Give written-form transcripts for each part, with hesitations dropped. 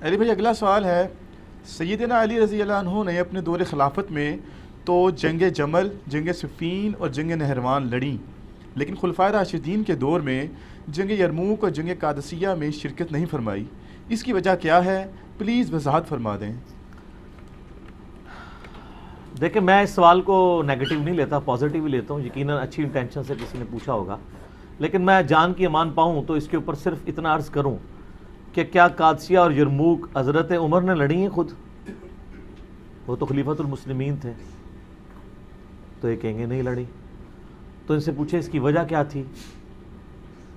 علی بھائی اگلا سوال ہے، سیدنا علی رضی اللہ عنہ نے اپنے دور خلافت میں تو جنگ جمل، جنگ صفین اور جنگ نہروان لڑیں، لیکن خلفائے راشدین کے دور میں جنگ یرموک اور جنگ قادسیہ میں شرکت نہیں فرمائی، اس کی وجہ کیا ہے؟ پلیز وضاحت فرما دیں۔ دیکھیں میں اس سوال کو نیگیٹو نہیں لیتا، پازیٹیو ہی لیتا ہوں، یقیناً اچھی انٹینشن سے کسی نے پوچھا ہوگا، لیکن میں جان کی امان پاؤں تو اس کے اوپر صرف اتنا عرض کروں کہ کیا قادسیہ اور یرموک حضرت عمر نے لڑی ہیں خود؟ وہ تو خلیفۃ المسلمین تھے، تو یہ کہیں گے نہیں لڑی۔ تو ان سے پوچھے اس کی وجہ کیا تھی؟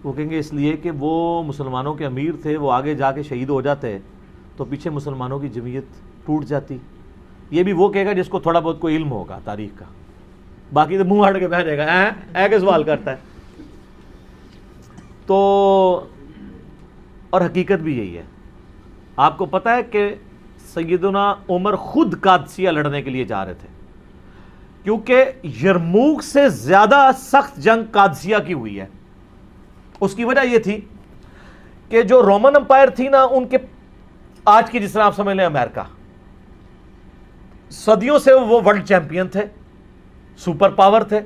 وہ کہیں گے اس لیے کہ وہ مسلمانوں کے امیر تھے، وہ آگے جا کے شہید ہو جاتے تو پیچھے مسلمانوں کی جمعیت ٹوٹ جاتی۔ یہ بھی وہ کہے گا جس کو تھوڑا بہت کوئی علم ہوگا تاریخ کا، باقی تو منہ ہٹ کے بیٹھ جائے گا کہ سوال کرتا ہے۔ تو اور حقیقت بھی یہی ہے، آپ کو پتہ ہے کہ سیدنا عمر خود قادسیہ لڑنے کے لیے جا رہے تھے، کیونکہ یرموک سے زیادہ سخت جنگ قادسیہ کی ہوئی ہے۔ اس کی وجہ یہ تھی کہ جو رومن امپائر تھی نا، ان کے آج کی جس طرح آپ سمجھ لیں امریکہ، صدیوں سے وہ ورلڈ چیمپئن تھے، سپر پاور تھے،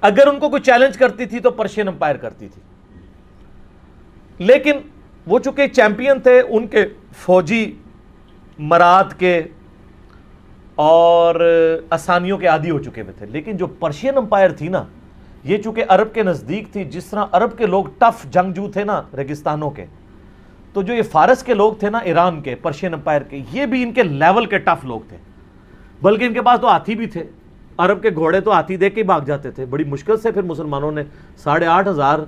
اگر ان کو کوئی چیلنج کرتی تھی تو پرشین امپائر کرتی تھی، لیکن وہ چونکہ چیمپئن تھے، ان کے فوجی مراد کے اور آسانیوں کے عادی ہو چکے ہوئے تھے۔ لیکن جو پرشین امپائر تھی نا، یہ چونکہ عرب کے نزدیک تھی، جس طرح عرب کے لوگ ٹف جنگجو تھے نا ریگستانوں کے، تو جو یہ فارس کے لوگ تھے نا، ایران کے، پرشین امپائر کے، یہ بھی ان کے لیول کے ٹف لوگ تھے، بلکہ ان کے پاس تو ہاتھی بھی تھے۔ عرب کے گھوڑے تو ہاتھی دے کے ہی بھاگ جاتے تھے۔ بڑی مشکل سے پھر مسلمانوں نے 8,500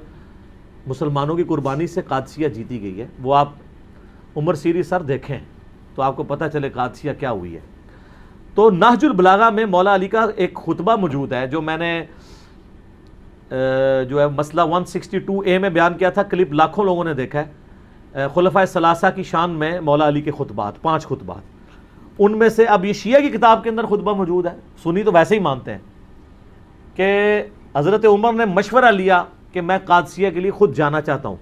مسلمانوں کی قربانی سے قادسیہ جیتی گئی ہے۔ وہ آپ عمر سیری سر دیکھیں تو آپ کو پتہ چلے قادسیہ کیا ہوئی ہے۔ تو نہج البلاغہ میں مولا علی کا ایک خطبہ موجود ہے، جو میں نے جو ہے مسئلہ 162A میں بیان کیا تھا، کلپ لاکھوں لوگوں نے دیکھا ہے، خلفائے ثلاثہ کی شان میں مولا علی کے خطبات، 5 خطبات۔ ان میں سے اب یہ شیعہ کی کتاب کے اندر خطبہ موجود ہے، سنی تو ویسے ہی مانتے ہیں کہ حضرت عمر نے مشورہ لیا کہ میں قادسیہ کے لیے خود جانا چاہتا ہوں،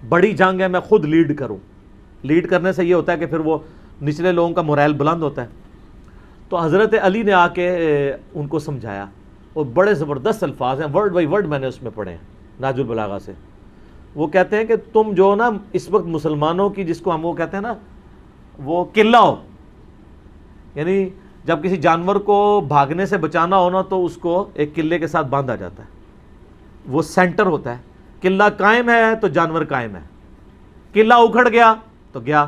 بڑی جنگ ہے، میں خود لیڈ کروں۔ لیڈ کرنے سے یہ ہوتا ہے کہ پھر وہ نچلے لوگوں کا مورائل بلند ہوتا ہے۔ تو حضرت علی نے آ کے ان کو سمجھایا، اور بڑے زبردست الفاظ ہیں، ورڈ بائی ورڈ میں نے اس میں پڑھے ہیں نہج البلاغہ سے۔ وہ کہتے ہیں کہ تم جو نا اس وقت مسلمانوں کی، جس کو ہم وہ کہتے ہیں نا، وہ قلہ ہو، یعنی جب کسی جانور کو بھاگنے سے بچانا ہونا تو اس کو ایک قلعے کے ساتھ باندھا جاتا ہے، وہ سینٹر ہوتا ہے۔ قلعہ قائم ہے تو جانور قائم ہے، قلعہ اکھڑ گیا تو گیا۔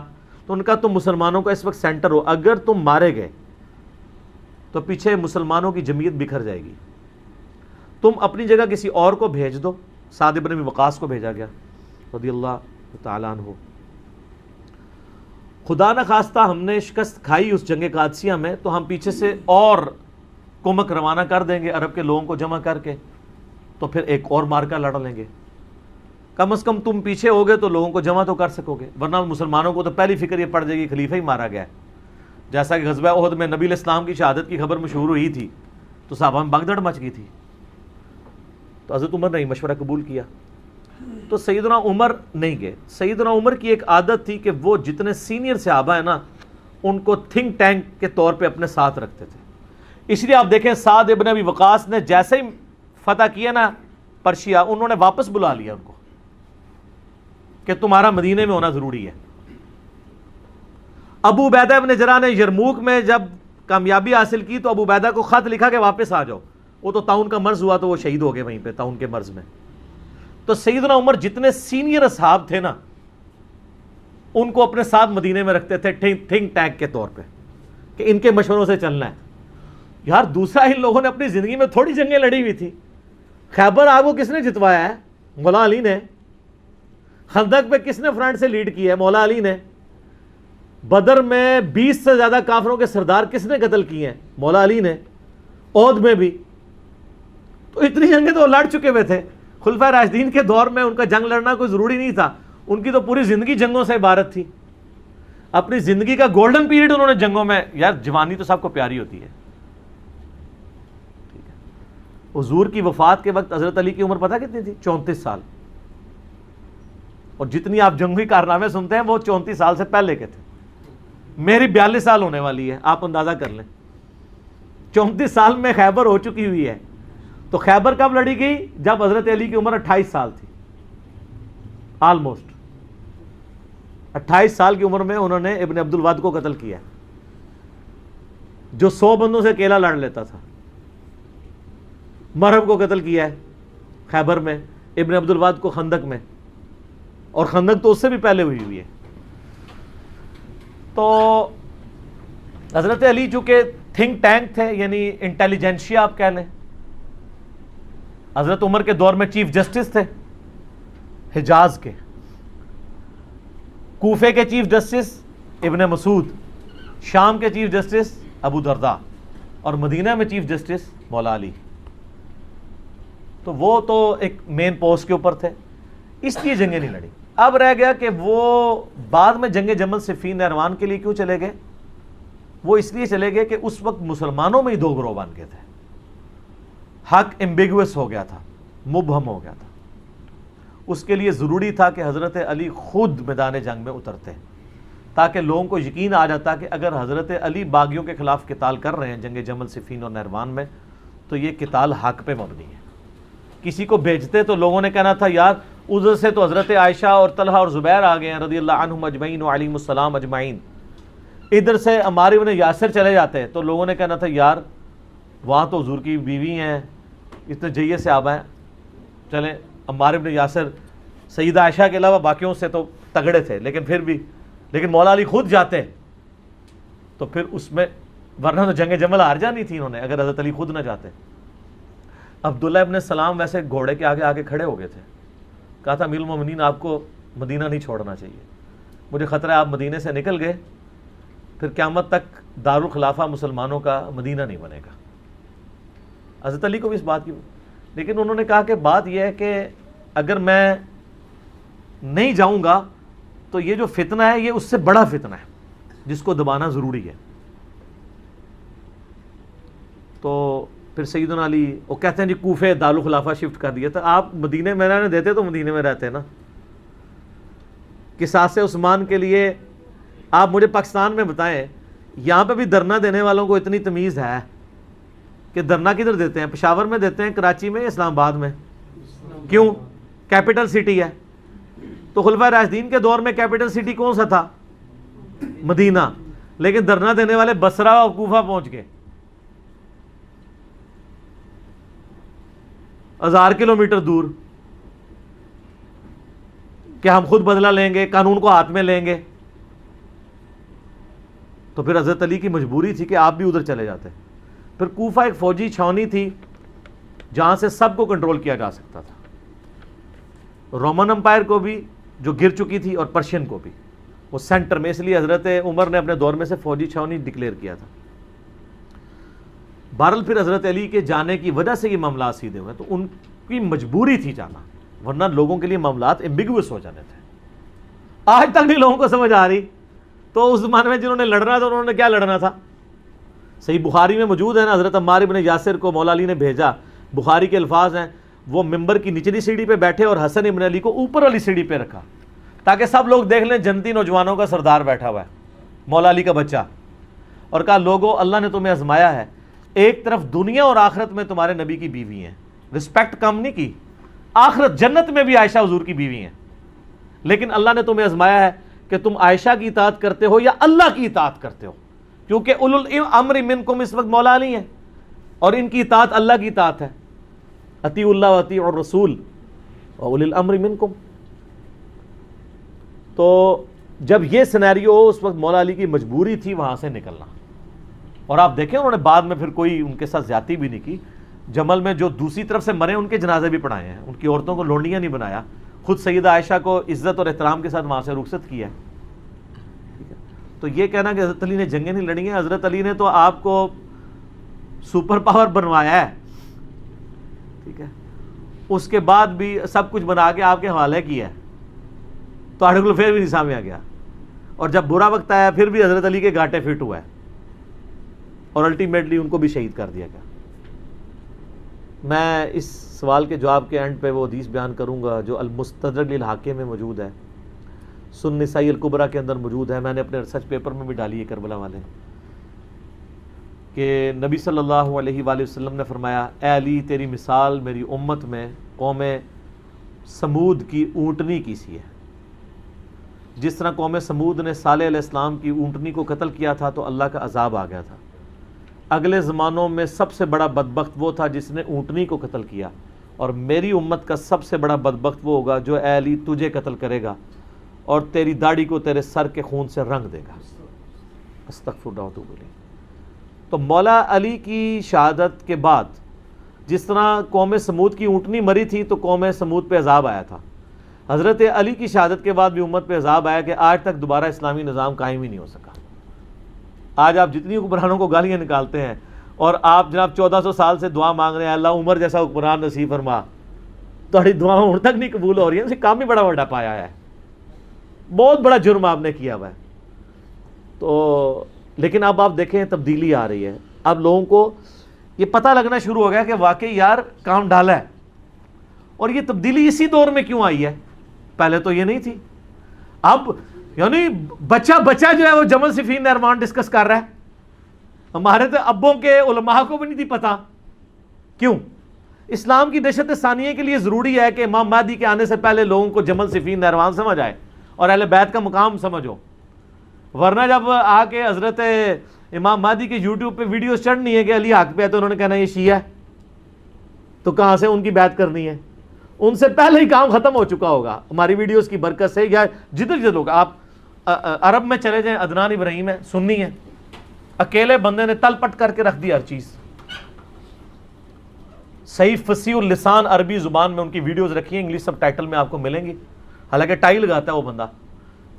تو ان کا تم مسلمانوں کا اس وقت سینٹر ہو، اگر تم مارے گئے تو پیچھے مسلمانوں کی جمعیت بکھر جائے گی، تم اپنی جگہ کسی اور کو بھیج دو۔ سعد بن ابی وقاص کو بھیجا گیا رضی اللہ تعالیٰ عنہ۔ خدا نہ خواستہ ہم نے شکست کھائی اس جنگ قادسیہ میں، تو ہم پیچھے سے اور کمک روانہ کر دیں گے عرب کے لوگوں کو جمع کر کے، تو پھر ایک اور مارکا لڑ لیں گے۔ کم از کم تم پیچھے ہوگے تو لوگوں کو جمع تو کر سکو گے، ورنہ مسلمانوں کو تو پہلی فکر یہ پڑ جائے گی خلیفہ ہی مارا گیا ہے۔ جیسا کہ غزوہ احد میں نبی علیہ السلام کی شہادت کی خبر مشہور ہوئی تھی تو صحابہ میں بھگدڑ مچ گئی تھی، تو حضرت عمر نے مشورہ قبول کیا، تو سیدنا عمر نہیں گئے۔ سیدنا عمر کی ایک عادت تھی کہ وہ جتنے سینئر صحابہ ہیں نا، ان کو تھنک ٹینک کے طور پہ اپنے ساتھ رکھتے تھے۔ اس لیے آپ دیکھیں سعد ابن ابی وقاص نے جیسے ہی فتح کیا نا پرشیا، انہوں نے واپس بلا لیا ان کو کہ تمہارا مدینے میں ہونا ضروری ہے۔ ابو عبیدہ ابن جراح نے یرموک میں جب کامیابی حاصل کی تو ابو عبیدہ کو خط لکھا کہ واپس آ جاؤ، وہ تو طاعون کا مرض ہوا تو وہ شہید ہو گئے وہیں پہ طاعون کے مرض میں۔ تو سیدنا عمر جتنے سینئر اصحاب تھے نا، ان کو اپنے ساتھ مدینے میں رکھتے تھے تھنک ٹینک کے طور پہ کہ ان کے مشوروں سے چلنا ہے۔ یار دوسرا ان لوگوں نے اپنی زندگی میں تھوڑی جنگیں لڑی ہوئی تھی۔ خیبر آپ کو کس نے جتوایا ہے؟ مولا علی نے۔ خندق پہ کس نے فرنٹ سے لیڈ کیا ہے؟ مولا علی نے۔ بدر میں 20 سے زیادہ کافروں کے سردار کس نے قتل کیے ہیں؟ مولا علی نے۔ احد میں بھی۔ تو اتنی جنگیں تو لڑ چکے ہوئے تھے۔ خلفائے راشدین کے دور میں ان کا جنگ لڑنا کوئی ضروری نہیں تھا، ان کی تو پوری زندگی جنگوں سے عبارت تھی۔ اپنی زندگی کا گولڈن پیریڈ انہوں نے جنگوں میں، یار جوانی تو سب کو پیاری ہوتی ہے۔ حضور کی وفات کے وقت حضرت علی کی عمر پتہ کتنی تھی؟ 34 سال۔ اور جتنی آپ جنگی کارنامے سنتے ہیں وہ 34 سال سے پہلے کے تھے. میری 42 سال ہونے والی ہے, آپ اندازہ کر لیں. 34 سال میں خیبر ہو چکی ہوئی ہے. تو خیبر کب لڑی گئی؟ جب حضرت علی کی عمر 28 سال تھی. آلموسٹ 28 سال کی عمر میں انہوں نے ابن عبد الود کو قتل کیا, جو 100 بندوں سے اکیلا لڑ لیتا تھا. مرہب کو قتل کیا ہے خیبر میں, ابن عبد الود کو خندق میں, اور خندق تو اس سے بھی پہلے ہوئی ہے. تو حضرت علی چونکہ تھنک ٹینک تھے, یعنی انٹیلیجنشیا آپ کہہ لیں. حضرت عمر کے دور میں چیف جسٹس تھے حجاز کے, کوفے کے چیف جسٹس ابن مسعود, شام کے چیف جسٹس ابو درداء, اور مدینہ میں چیف جسٹس مولا علی. تو وہ تو ایک مین پوسٹ کے اوپر تھے, اس لیے جنگیں نہیں لڑی. اب رہ گیا کہ وہ بعد میں جنگ جمل صفین نہروان کے لیے کیوں چلے گئے؟ وہ اس لیے چلے گئے کہ اس وقت مسلمانوں میں ہی 2 گروہ بن گئے تھے. حق ایمبیگوس ہو گیا تھا, مبہم ہو گیا تھا. اس کے لیے ضروری تھا کہ حضرت علی خود میدان جنگ میں اترتے, تاکہ لوگوں کو یقین آ جاتا کہ اگر حضرت علی باغیوں کے خلاف قتال کر رہے ہیں جنگ جمل صفین اور نہروان میں, تو یہ قتال حق پہ مبنی ہے. کسی کو بھیجتے تو لوگوں نے کہنا تھا یار ادھر سے تو حضرت عائشہ اور طلحہ اور زبیر آ گئے ہیں رضی اللہ عنہم اجمعین وعلیہم السلام اجمعین, ادھر سے عمار بن یاسر چلے جاتے, تو لوگوں نے کہنا تھا یار وہاں تو حضور کی بیوی ہیں, اتنے جیے سے آبا ہیں, چلیں عمار بن یاسر سیدہ عائشہ کے علاوہ باقیوں سے تو تگڑے تھے, لیکن پھر بھی لیکن مولا علی خود جاتے تو پھر اس میں, ورنہ تو جنگ جمل ہار جانی تھی انہوں نے اگر حضرت علی خود نہ جاتے. عبداللہ ابن السلام ویسے گھوڑے کے آگے آگے کھڑے ہو گئے تھے, کہا تھا امیر المومنین آپ کو مدینہ نہیں چھوڑنا چاہیے, مجھے خطرہ ہے آپ مدینے سے نکل گئے پھر قیامت تک دارالخلافہ مسلمانوں کا مدینہ نہیں بنے گا. حضرت علی کو بھی اس بات کی, لیکن انہوں نے کہا کہ بات یہ ہے کہ اگر میں نہیں جاؤں گا تو یہ جو فتنہ ہے یہ اس سے بڑا فتنہ ہے جس کو دبانا ضروری ہے. تو پھر سیدنا علی وہ کہتے ہیں جی کوفے دارالخلافہ شفٹ کر دیا تھا. آپ مدینے میں رہنے دیتے تو مدینے میں رہتے نا. قصاص عثمان کے لیے آپ مجھے پاکستان میں بتائیں, یہاں پہ بھی دھرنا دینے والوں کو اتنی تمیز ہے کہ دھرنا کدھر دیتے ہیں؟ پشاور میں دیتے ہیں, کراچی میں, اسلام آباد میں. کیوں؟ کیپٹل سٹی ہے. تو خلفائے راشدین کے دور میں کیپٹل سٹی کون سا تھا؟ مدینہ. لیکن دھرنا دینے والے بصرہ اور کوفہ پہنچ گئے, 1000 کلومیٹر دور, کہ ہم خود بدلہ لیں گے, قانون کو ہاتھ میں لیں گے. تو پھر حضرت علی کی مجبوری تھی کہ آپ بھی ادھر چلے جاتے. پھر کوفہ ایک فوجی چھاونی تھی جہاں سے سب کو کنٹرول کیا جا سکتا تھا, رومن امپائر کو بھی جو گر چکی تھی اور پرشین کو بھی, وہ سینٹر میں. اس لیے حضرت عمر نے اپنے دور میں سے فوجی چھاونی ڈکلیئر کیا تھا. بہرحال پھر حضرت علی کے جانے کی وجہ سے یہ معاملات سیدھے ہوئے, تو ان کی مجبوری تھی جانا, ورنہ لوگوں کے لیے معاملات ایمبیگوس ہو جانے تھے. آج تک نہیں لوگوں کو سمجھ آ رہی. تو اس زمانے میں جنہوں نے لڑنا تھا انہوں نے کیا لڑنا تھا؟ صحیح بخاری میں موجود ہے نا, حضرت عمار بن یاسر کو مولا علی نے بھیجا. بخاری کے الفاظ ہیں, وہ ممبر کی نچلی سیڑھی پہ بیٹھے اور حسن ابن علی کو اوپر والی سیڑھی پہ رکھا تاکہ سب لوگ دیکھ لیں جنتی نوجوانوں کا سردار بیٹھا ہوا ہے, مولا علی کا بچہ. اور کہا لوگو اللہ نے تمہیں آزمایا ہے, ایک طرف دنیا اور آخرت میں تمہارے نبی کی بیوی ہیں, رسپیکٹ کم نہیں کی, آخرت جنت میں بھی عائشہ حضور کی بیوی ہیں, لیکن اللہ نے تمہیں آزمایا ہے کہ تم عائشہ کی اطاعت کرتے ہو یا اللہ کی اطاعت کرتے ہو, کیونکہ اولو الامر منکم اس وقت مولا علی ہیں اور ان کی اطاعت اللہ کی اطاعت ہے. اطیعوا اللہ واطیعوا الرسول واولی الامر منکم. تو جب یہ سینیریو ہو, اس وقت مولا علی کی مجبوری تھی وہاں سے نکلنا. اور آپ دیکھیں انہوں نے بعد میں پھر کوئی ان کے ساتھ زیادتی بھی نہیں کی. جمل میں جو دوسری طرف سے مرے ان کے جنازے بھی پڑھائے ہیں, ان کی عورتوں کو لونڈیاں نہیں بنایا, خود سیدہ عائشہ کو عزت اور احترام کے ساتھ وہاں سے رخصت کیا ہے. تو یہ کہنا کہ حضرت علی نے جنگیں نہیں لڑی ہیں, حضرت علی نے تو آپ کو سپر پاور بنوایا ہے, ٹھیک ہے, اس کے بعد بھی سب کچھ بنا کے آپ کے حوالے کیا ہے, تو آرٹیکل پھر بھی نہیں سامنے آ گیا. اور جب برا وقت آیا پھر بھی حضرت علی کے گھاٹے فٹ ہوا ہے, اور الٹیمیٹلی ان کو بھی شہید کر دیا گیا. میں اس سوال کے جواب کے اینڈ پہ وہ حدیث بیان کروں گا جو المستدرک للحاکم میں موجود ہے, سنن نسائی الکبریٰ کے اندر موجود ہے، میں نے اپنے ریسرچ پیپر میں بھی ڈالی ہے کربلا والے، کہ نبی صلی اللہ علیہ وآلہ وسلم نے فرمایا اے علی تیری مثال میری امت میں قوم سمود کی اونٹنی کی سی ہے. جس طرح قوم سمود نے صالح علیہ السلام کی اونٹنی کو قتل کیا تھا تو اللہ کا عذاب آ گیا تھا. اگلے زمانوں میں سب سے بڑا بدبخت وہ تھا جس نے اونٹنی کو قتل کیا، اور میری امت کا سب سے بڑا بدبخت وہ ہوگا جو اے علی تجھے قتل کرے گا اور تیری داڑھی کو تیرے سر کے خون سے رنگ دے گا. استغفر اللہ و اتوب الیہ. تو مولا علی کی شہادت کے بعد جس طرح قوم سمود کی اونٹنی مری تھی تو قوم سمود پہ عذاب آیا تھا، حضرت علی کی شہادت کے بعد بھی امت پہ عذاب آیا کہ آج تک دوبارہ اسلامی نظام قائم ہی نہیں ہو سکا. آج آپ جتنی حکمرانوں کو گالیاں نکالتے ہیں اور آپ جناب 1400 سال سے دعا مانگ رہے ہیں اللہ عمر جیسا حکمران نصیب فرما، تھوڑی دعاؤں ہوں تک نہیں قبول ہو رہی ہیں، اسے کام ہی بڑا بڑا پایا ہے، بہت بڑا جرم آپ نے کیا ہوا ہے. تو لیکن اب آپ دیکھیں تبدیلی آ رہی ہے، اب لوگوں کو یہ پتہ لگنا شروع ہو گیا کہ واقعی یار کام ڈالا ہے. اور یہ تبدیلی اسی دور میں کیوں آئی ہے؟ پہلے تو یہ نہیں تھی. اب یعنی بچہ جو ہے وہ جمل صفین نہروان ڈسکس کر رہا ہے. ہمارے تو ابوں کے علماء کو بھی نہیں تھی پتہ. کیوں؟ اسلام کی دہشت ثانیہ کے لیے ضروری ہے کہ امام مہدی کے آنے سے پہلے لوگوں کو جمل صفین نہروان سمجھ آئے اور اہل بیت کا مقام سمجھو، ورنہ جب آ کے حضرت امام مہدی کے یوٹیوب پہ ویڈیوز چڑھنی ہے کہ علی حق پہ ہے تو انہوں نے کہنا یہ شیعہ ہے، تو کہاں سے ان کی بیعت کرنی ہے؟ ان سے پہلے ہی کام ختم ہو چکا ہوگا ہماری ویڈیوز کی برکت سے. یا جدھر لوگ آپ عرب میں چلے جائیں، عدنان ابراہیم ہے، سنی ہے، اکیلے بندے نے تل پٹ کر کے رکھ دی ہر چیز. صحیح فصیح اللسان عربی زبان میں ان کی ویڈیوز رکھی ہیں، انگلش سب ٹائٹل میں آپ کو ملیں گی. حالانکہ ٹائی لگاتا ہے وہ بندہ.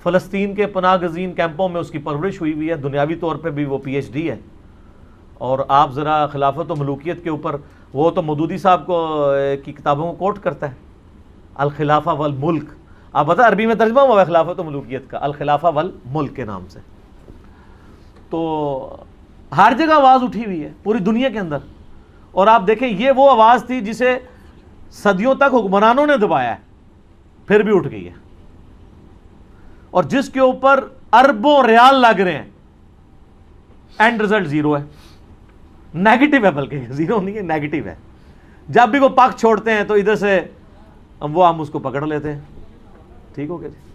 فلسطین کے پناہ گزین کیمپوں میں اس کی پرورش ہوئی ہوئی ہے، دنیاوی طور پہ بھی وہ پی ایچ ڈی ہے. اور آپ ذرا خلافت و ملوکیت کے اوپر، وہ تو مودودی صاحب کو کی کتابوں کو کوٹ کرتا ہے، الخلافہ والملک. آپ بتا عربی میں ترجمہ ہوا ہے خلافت و ملوکیت کا الخلافہ والملک کے نام سے. تو ہر جگہ آواز اٹھی ہوئی ہے پوری دنیا کے اندر. اور آپ دیکھیں یہ وہ آواز تھی جسے صدیوں تک حکمرانوں نے دبایا ہے، پھر بھی اٹھ گئی ہے، اور جس کے اوپر اربوں ریال لگ رہے ہیں. اینڈ رزلٹ زیرو ہے، نیگیٹو ہے، بلکہ زیرو نہیں ہے، نیگیٹو ہے. جب بھی وہ پاک چھوڑتے ہیں تو ادھر سے ہم اس کو پکڑ لیتے ہیں. ٹھیک ہو گیا جی.